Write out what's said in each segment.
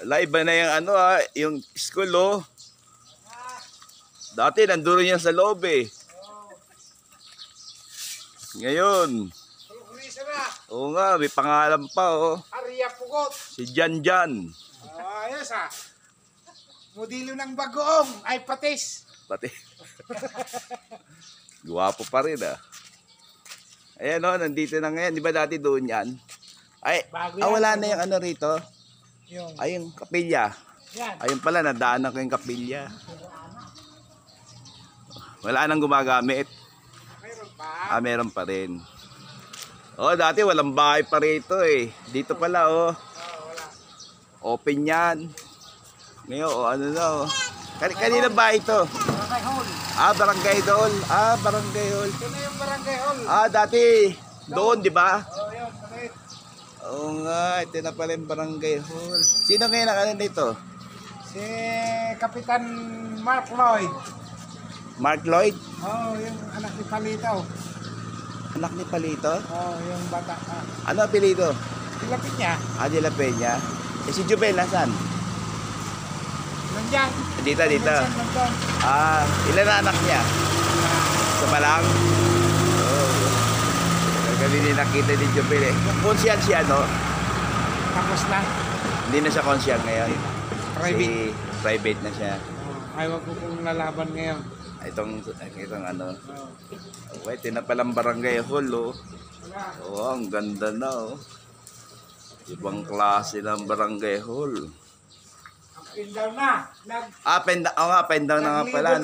Live na yung ano yung school Dati nandun yan sa loob Ngayon. Oo nga, may pangalan pa Arya Pugot. Si Jan. Ayos Modelo ng bagoong ay patis. Pati. Guwapo pa rin Ayan nandito na ngayon. Di ba dati doon yan? Ay, wala na yung ano rito. Yung kapilya. Yan. Ayun pala, nadaanan ko yung kapilya. Wala nang gumagamit. Meron pa. Meron pa rin. Dati walang bahay pa rito Dito pala wala. Open yan. Ngayon, Kanina ba ito? Barangay Hall. Barangay Hall. Barangay Hall. Ito na yung Barangay Hall. Dati doon, di ba? Yun, sakit. Oo nga, ito na pala yung Barangay Hall. Sino ngayon ang dito? Si Kapitan Mark Lloyd. Mark Lloyd? Yung anak ni Palito. Anak ni Palito? Yung bata. Ano apelido? Dilapit niya. De La Peña. Si Jubel, nasan? Nandiyan. Dito. Nandun. Ilan na anak niya? Isa pa lang? Kanina nakita ni Jubel Konsyal siya, Tapos na. Hindi na siya konsyal ngayon. Private. Private na siya. Ayaw ko kung lalaban ngayon. Itong ano. Ito na palang Barangay Hall, ang ganda na, Ibang klase ng Barangay Hall. Pindaw na. Pendaw na nga pala,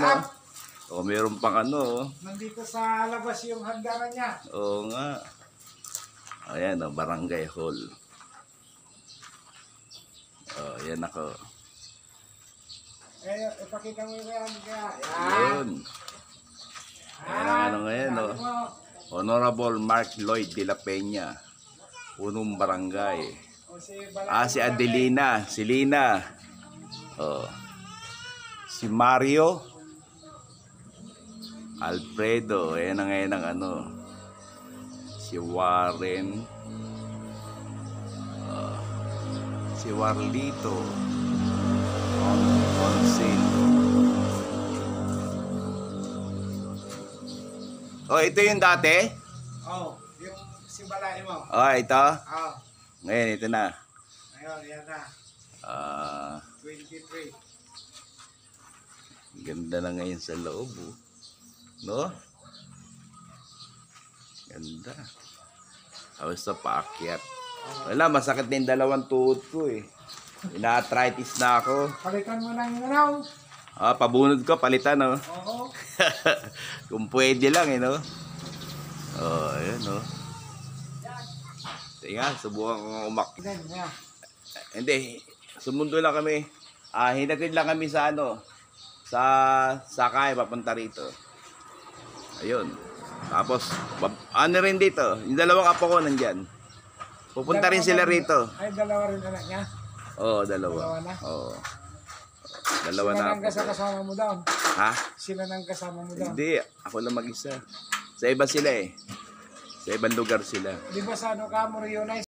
meron pang Nandito sa labas yung hagdanan niya. Oo nga. Ayan, Barangay Hall. Yan ako. Ipakita mo yan. Yun. Ayan ang ngayon, Honorable Mark Lloyd de la Peña. Punong barangay. Si Adelina. Si Lina. Si Mario. Alfredo. Ayan ang ngayon ang Si Warren. Si Warlito. Consin. Ito yung dati? Yung simbalain mo. Ito? Ngayon, ito na. Ngayon, yan na. 23. Ganda na ngayon sa loob, no? Ganda. Tapos sa paakyat. Wala, masakit na yung dalawang tuhod ko Ina-arthritis na ako. Palitan mo ng araw. Pabunod ko, palitan, Oo. Kung pwede lang, Ayan, Tingnan, subukan ko umakyat. Hindi, sumundo lang kami. Hinatid lang kami sa sa sakay, papunta rito. Ayun. Tapos, rin dito. Yung dalawang apo ko nandyan. Pupunta rin sila rito. Ay, dalawa rin anak niya? Dalawa. Dalawa na? Dalawa Sila na nang kasama mo doon? Sila nang kasama mo doon? Hindi, ako lang mag-isa. Sa iba sila Sa ibang lugar sila. Di ba sa ka mo reunize?